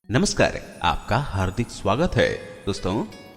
नमस्कार, आपका हार्दिक स्वागत है। दोस्तों,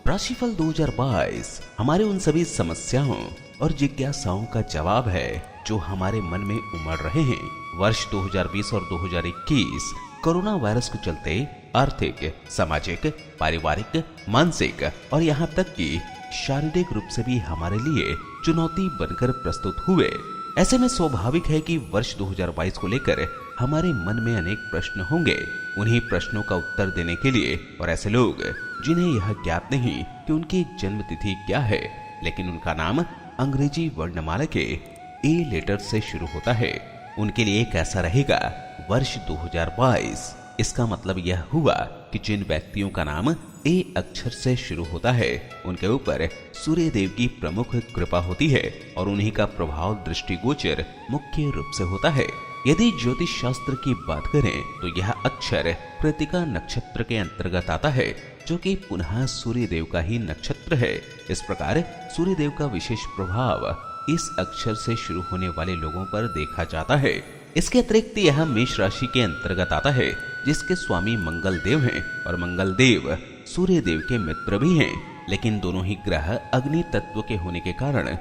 राशिफल 2022 हमारे उन सभी समस्याओं और जिज्ञासाओं का जवाब है जो हमारे मन में उमड़ रहे हैं। वर्ष 2020 और 2021 कोरोना वायरस के चलते आर्थिक, सामाजिक, पारिवारिक, मानसिक और यहाँ तक कि शारीरिक रूप से भी हमारे लिए चुनौती बनकर प्रस्तुत हुए। ऐसे में स्वाभाविक है कि वर्ष 2022 को लेकर हमारे मन में अनेक प्रश्न होंगे। उन्हीं प्रश्नों का उत्तर देने के लिए और ऐसे लोग जिन्हें यह ज्ञात नहीं कि उनकी जन्म तिथि क्या है, लेकिन उनका नाम अंग्रेजी वर्णमाला के ए लेटर से शुरू होता है, उनके लिए कैसा रहेगा वर्ष 2022। इसका मतलब यह हुआ कि जिन व्यक्तियों का नाम ए अक्षर से शुरू होता है उनके ऊपर सूर्य देव की प्रमुख कृपा होती है और उन्हीं का प्रभाव दृष्टिगोचर मुख्य रूप से होता है। यदि ज्योतिष शास्त्र की बात करें तो यह अक्षर कृतिका नक्षत्र के अंतर्गत आता है, जो कि पुनः सूर्य देव का ही नक्षत्र है। इस प्रकार सूर्य देव का विशेष प्रभाव इस अक्षर से शुरू होने वाले लोगों पर देखा जाता है। इसके अतिरिक्त यह मेष राशि के अंतर्गत आता है, जिसके स्वामी मंगल देव हैं और मंगल देव सूर्य देव के मित्र भी हैं, लेकिन दोनों ही ग्रह अग्नि तत्व के होने के कारण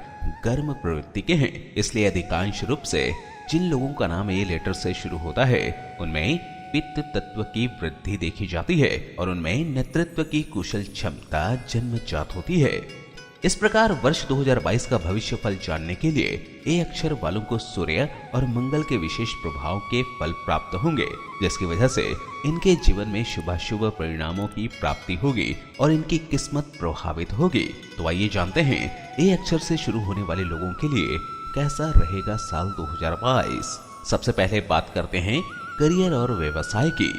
गर्म प्रवृत्ति के हैं। इसलिए अधिकांश रूप से जिन लोगों का नाम ए लेटर से शुरू होता है उनमें पित्त तत्व की वृद्धि देखी जाती है और उनमें नेतृत्व की कुशल क्षमता जन्मजात होती है। इस प्रकार वर्ष 2022 का भविष्य फल जानने के लिए ए अक्षर वालों को सूर्य और मंगल के विशेष प्रभाव के फल प्राप्त होंगे, जिसकी वजह से इनके जीवन में शुभाशुभ परिणामों की प्राप्ति होगी और इनकी किस्मत प्रभावित होगी। तो आइए जानते हैं ए अक्षर से शुरू होने वाले लोगों के लिए कैसा रहेगा साल 2022। सबसे पहले बात करते हैं करियर और व्यवसाय की।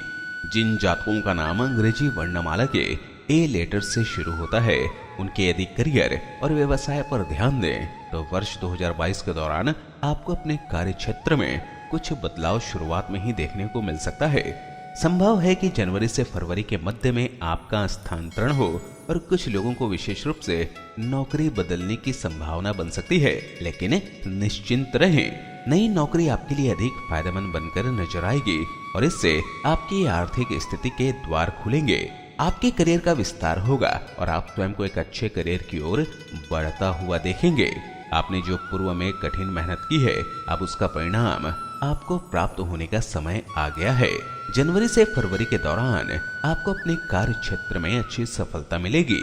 जिन जातकों का नाम अंग्रेजी वर्णमाला के ए लेटर से शुरू होता है उनके यदि करियर और व्यवसाय पर ध्यान दें तो वर्ष 2022 के दौरान आपको अपने कार्य क्षेत्र में कुछ बदलाव शुरुआत में ही देखने को मिल सकता है। संभव है कि जनवरी से फरवरी के मध्य में आपका स्थानांतरण हो और कुछ लोगों को विशेष रूप से नौकरी बदलने की संभावना बन सकती है, लेकिन निश्चिंत रहें, नई नौकरी आपके लिए अधिक फायदेमंद बनकर नजर आएगी और इससे आपकी आर्थिक स्थिति के द्वार खुलेंगे। आपके करियर का विस्तार होगा और आप स्वयं को एक अच्छे करियर की ओर बढ़ता हुआ देखेंगे। आपने जो पूर्व में कठिन मेहनत की है, अब उसका परिणाम आपको प्राप्त होने का समय आ गया है। जनवरी से फरवरी के दौरान आपको अपने कार्य क्षेत्र में अच्छी सफलता मिलेगी।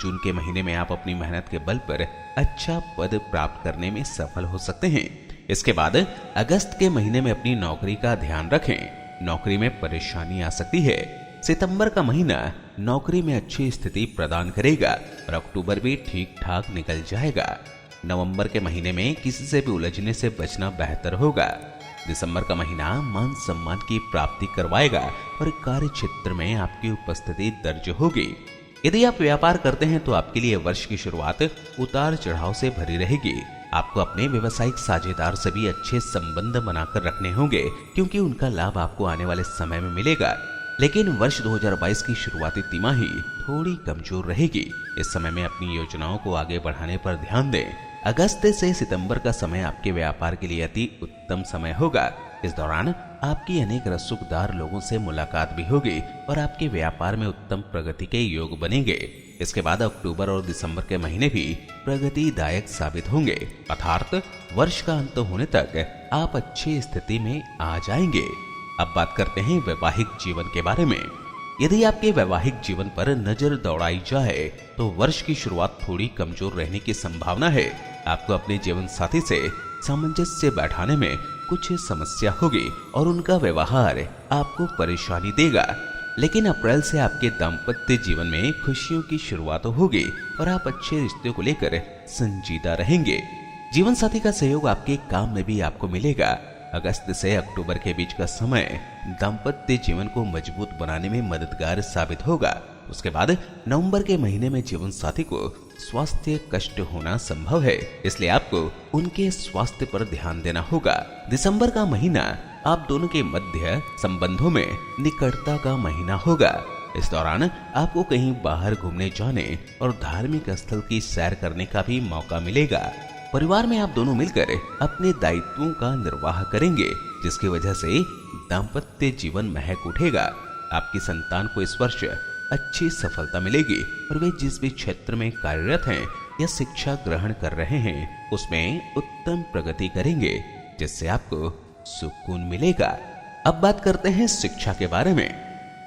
जून के महीने में आप अपनी मेहनत के बल पर अच्छा पद प्राप्त करने में सफल हो सकते हैं। इसके बाद अगस्त के महीने में अपनी नौकरी का ध्यान रखें, नौकरी में परेशानी आ सकती है। सितंबर का महीना नौकरी में अच्छी स्थिति प्रदान करेगा और अक्टूबर भी ठीक ठाक निकल जाएगा। नवंबर के महीने में किसी से भी उलझने से बचना बेहतर होगा। दिसंबर का महीना मान सम्मान की प्राप्ति करवाएगा और कार्य क्षेत्र में आपकी उपस्थिति दर्ज होगी। यदि आप व्यापार करते हैं तो आपके लिए वर्ष की शुरुआत उतार चढ़ाव से भरी रहेगी। आपको अपने व्यवसायिक साझेदार से भी अच्छे संबंध बनाकर रखने होंगे, क्योंकि उनका लाभ आपको आने वाले समय में मिलेगा। लेकिन वर्ष 2022 की शुरुआती तिमाही थोड़ी कमजोर रहेगी। इस समय में अपनी योजनाओं को आगे बढ़ाने पर ध्यान दें। अगस्त से सितंबर का समय आपके व्यापार के लिए अति उत्तम समय होगा। इस दौरान आपकी अनेक रसूखदार लोगों से मुलाकात भी होगी और आपके व्यापार में उत्तम प्रगति के योग बनेंगे। इसके बाद अक्टूबर और दिसंबर के महीने भी प्रगतिदायक साबित होंगे, अर्थात वर्ष का अंत होने तक आप अच्छी स्थिति में आ जाएंगे। अब बात करते हैं वैवाहिक जीवन के बारे में। यदि आपके वैवाहिक जीवन पर नजर दौड़ाई जाए तो वर्ष की शुरुआत थोड़ी कमजोर रहने की संभावना है। आपको अपने जीवन साथी से सामंजस्य बैठाने में कुछ समस्या होगी और उनका व्यवहार आपको परेशानी देगा। लेकिन अप्रैल से आपके दाम्पत्य जीवन में खुशियों की शुरुआत होगी और आप अच्छे रिश्ते को लेकर संजीदा रहेंगे। जीवन साथी का सहयोग आपके काम में भी आपको मिलेगा। अगस्त से अक्टूबर के बीच का समय दाम्पत्य जीवन को मजबूत बनाने में मददगार साबित होगा। उसके बाद नवंबर के महीने में जीवन साथी को स्वास्थ्य कष्ट होना संभव है, इसलिए आपको उनके स्वास्थ्य पर ध्यान देना होगा। दिसंबर का महीना आप दोनों के मध्य संबंधों में निकटता का महीना होगा। इस दौरान आपको कहीं बाहर घूमने जाने और धार्मिक स्थल की सैर करने का भी मौका मिलेगा। परिवार में आप दोनों मिलकर अपने दायित्वों का निर्वाह करेंगे, जिसकी वजह से दाम्पत्य जीवन महक उठेगा। आपकी संतान को इस वर्ष अच्छी सफलता मिलेगी और वे जिस भी क्षेत्र में कार्यरत हैं या शिक्षा ग्रहण कर रहे हैं उसमें उत्तम प्रगति करेंगे, जिससे आपको सुकून मिलेगा। अब बात करते हैं शिक्षा के बारे में।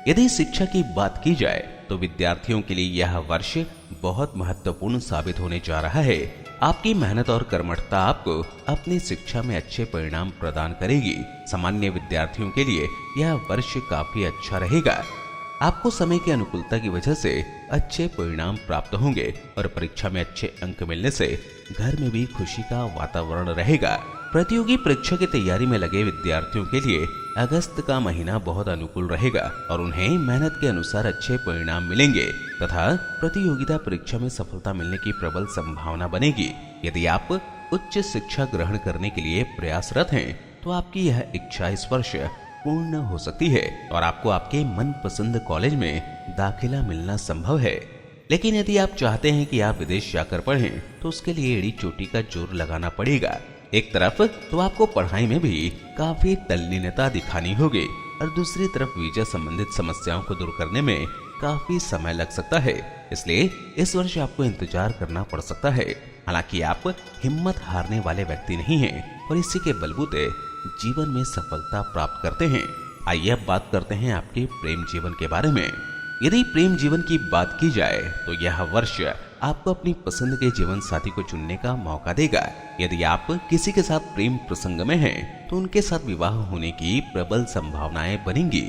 यदि शिक्षा की बात की जाए तो विद्यार्थियों के लिए यह वर्ष बहुत महत्वपूर्ण साबित होने जा रहा है। आपकी मेहनत और कर्मठता आपको अपनी शिक्षा में अच्छे परिणाम प्रदान करेगी। सामान्य विद्यार्थियों के लिए यह वर्ष काफी अच्छा रहेगा। आपको समय की अनुकूलता की वजह से अच्छे परिणाम प्राप्त होंगे और परीक्षा में अच्छे अंक मिलने से घर में भी खुशी का वातावरण रहेगा। प्रतियोगी परीक्षा की तैयारी में लगे विद्यार्थियों के लिए अगस्त का महीना बहुत अनुकूल रहेगा और उन्हें मेहनत के अनुसार अच्छे परिणाम मिलेंगे तथा प्रतियोगिता परीक्षा में सफलता मिलने की प्रबल संभावना बनेगी। यदि आप उच्च शिक्षा ग्रहण करने के लिए प्रयासरत हैं तो आपकी यह इच्छा इस वर्ष पूर्ण हो सकती है और आपको आपके मनपसंद कॉलेज में दाखिला मिलना संभव है। लेकिन यदि आप चाहते हैं कि आप विदेश जाकर पढ़ें तो उसके लिए एड़ी चोटी का जोर लगाना पड़ेगा। एक तरफ तो आपको पढ़ाई में भी काफी तल्लीनता दिखानी होगी और दूसरी तरफ वीजा संबंधित समस्याओं को दूर करने में काफी समय लग सकता है। इसलिए इस वर्ष आपको इंतजार करना पड़ सकता है। हालांकि आप हिम्मत हारने वाले व्यक्ति नहीं हैं और इसी के बलबूते जीवन में सफलता प्राप्त करते हैं। आइए अब बात करते हैं आपके प्रेम जीवन के बारे में। यदि प्रेम जीवन की बात की जाए तो यह वर्ष आपको अपनी पसंद के जीवन साथी को चुनने का मौका देगा। यदि आप किसी के साथ प्रेम प्रसंग में हैं तो उनके साथ विवाह होने की प्रबल संभावनाएं बनेंगी।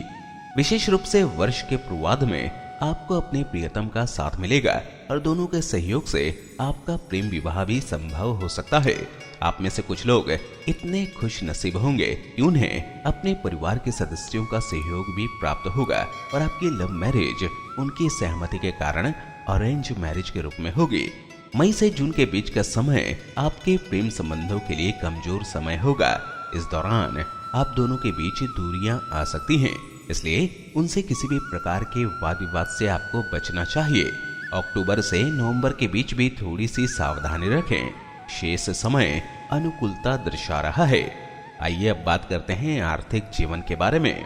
विशेष रूप से वर्ष के पूर्वार्ध में आपको अपने प्रियतम का साथ मिलेगा और दोनों के सहयोग से आपका प्रेम विवाह भी संभव हो सकता है। आप में से कुछ लोग इतने खुश नसीब होंगे कि उन्हें अपने परिवार के सदस्यों का सहयोग भी प्राप्त होगा और आपकी लव मैरिज उनकी सहमति के कारण अरेंज मैरिज के रूप में होगी। मई से जून के बीच का समय आपके प्रेम संबंधों के लिए कमजोर समय होगा। इस दौरान आप दोनों के बीच दूरियां आ सकती हैं, इसलिए उनसे किसी भी प्रकार के वाद विवाद से आपको बचना चाहिए। अक्टूबर से नवंबर के बीच भी थोड़ी सी सावधानी रखें। शेष समय अनुकूलता दर्शा रहा है। आइए अब बात करते हैं आर्थिक जीवन के बारे में।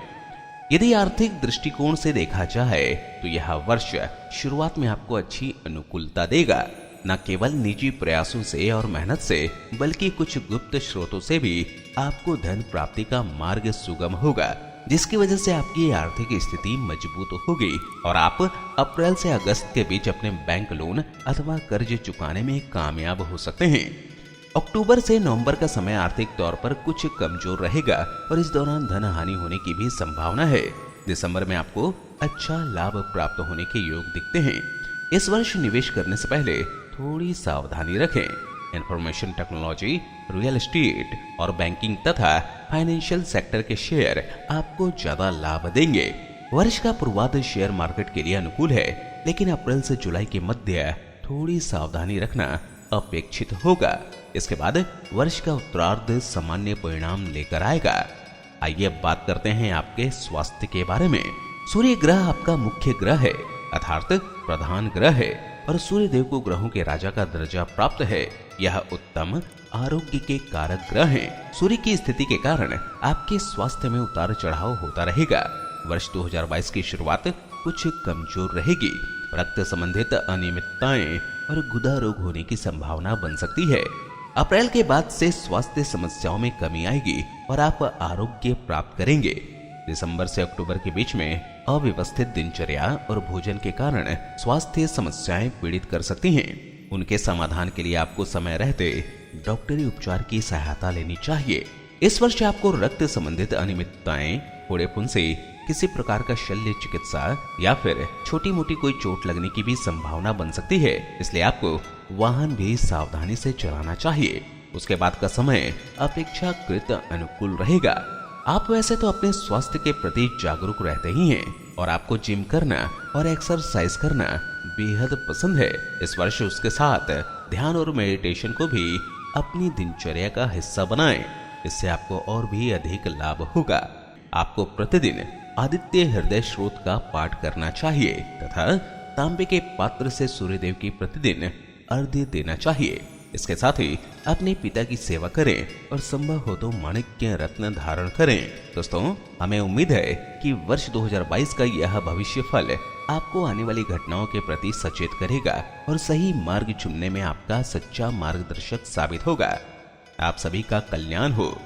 यदि आर्थिक दृष्टिकोण से देखा जाए तो यह वर्ष शुरुआत में आपको अच्छी अनुकूलता देगा। न केवल निजी प्रयासों से और मेहनत से बल्कि कुछ गुप्त स्रोतों से भी आपको धन प्राप्ति का मार्ग सुगम होगा, जिसकी वजह से आपकी आर्थिक स्थिति मजबूत होगी और आप अप्रैल से अगस्त के बीच अपने बैंक लोन अथवा कर्ज चुकाने में कामयाब हो सकते हैं। अक्टूबर से नवंबर का समय आर्थिक तौर पर कुछ कमजोर रहेगा और इस दौरान धन हानि होने की भी संभावना है। दिसंबर में आपको अच्छा लाभ प्राप्त होने के योग दिखते हैं। इस वर्ष निवेश करने से पहले थोड़ी सावधानी रखें। इंफॉर्मेशन टेक्नोलॉजी, रियल एस्टेट और बैंकिंग तथा फाइनेंशियल सेक्टर के शेयर आपको ज्यादा लाभ देंगे। वर्ष का पूर्वार्ध शेयर मार्केट के लिए अनुकूल है, लेकिन अप्रैल से जुलाई के मध्य थोड़ी सावधानी रखना अपेक्षित होगा। इसके बाद वर्ष का उत्तरार्ध सामान्य परिणाम लेकर आएगा। आइए अब बात करते हैं आपके स्वास्थ्य के बारे में। सूर्य ग्रह आपका मुख्य ग्रह है, अर्थात प्रधान ग्रह है और सूर्य देव को ग्रहों के राजा का दर्जा प्राप्त है। यह उत्तम आरोग्य के कारक ग्रह हैं। सूर्य की स्थिति के कारण आपके स्वास्थ्य में उतार चढ़ाव होता रहेगा। वर्ष 2022 की शुरुआत कुछ कमजोर रहेगी। रक्त संबंधित अनियमितताएं और गुदा रोग होने की संभावना बन सकती है। अप्रैल के बाद से स्वास्थ्य समस्याओं में कमी आएगी और आप आरोग्य प्राप्त करेंगे। दिसंबर से अक्टूबर के बीच में अव्यवस्थित दिनचर्या और भोजन के कारण स्वास्थ्य समस्याएं पीड़ित कर सकती हैं। उनके समाधान के लिए आपको समय रहते डॉक्टरी उपचार की सहायता लेनी चाहिए। इस वर्ष आपको रक्त संबंधित अनियमितताएं, फोड़े फुंसी, किसी प्रकार का शल्य चिकित्सा या फिर छोटी मोटी कोई चोट लगने की भी संभावना बन सकती है, इसलिए आपको वाहन भी सावधानी से चलाना चाहिए। उसके बाद का समय अपेक्षाकृत अनुकूल रहेगा। आप वैसे तो अपने स्वास्थ्य के प्रति जागरूक रहते ही हैं और आपको जिम करना और एक्सरसाइज करना बेहद पसंद है। इस वर्ष उसके साथ ध्यान और मेडिटेशन को भी अपनी दिनचर्या का हिस्सा बनाएं। इससे आपको और भी अधिक लाभ होगा। आपको प्रतिदिन आदित्य हृदय स्रोत का पाठ करना चाहिए तथा तांबे के पात्र से सूर्यदेव की प्रतिदिन अर्घ्य देना चाहिए। इसके साथ ही अपने पिता की सेवा करें और संभव हो तो माणिक्य रत्न धारण करें। दोस्तों, हमें उम्मीद है कि वर्ष 2022 का यह भविष्य फल आपको आने वाली घटनाओं के प्रति सचेत करेगा और सही मार्ग चुनने में आपका सच्चा मार्गदर्शक साबित होगा। आप सभी का कल्याण हो।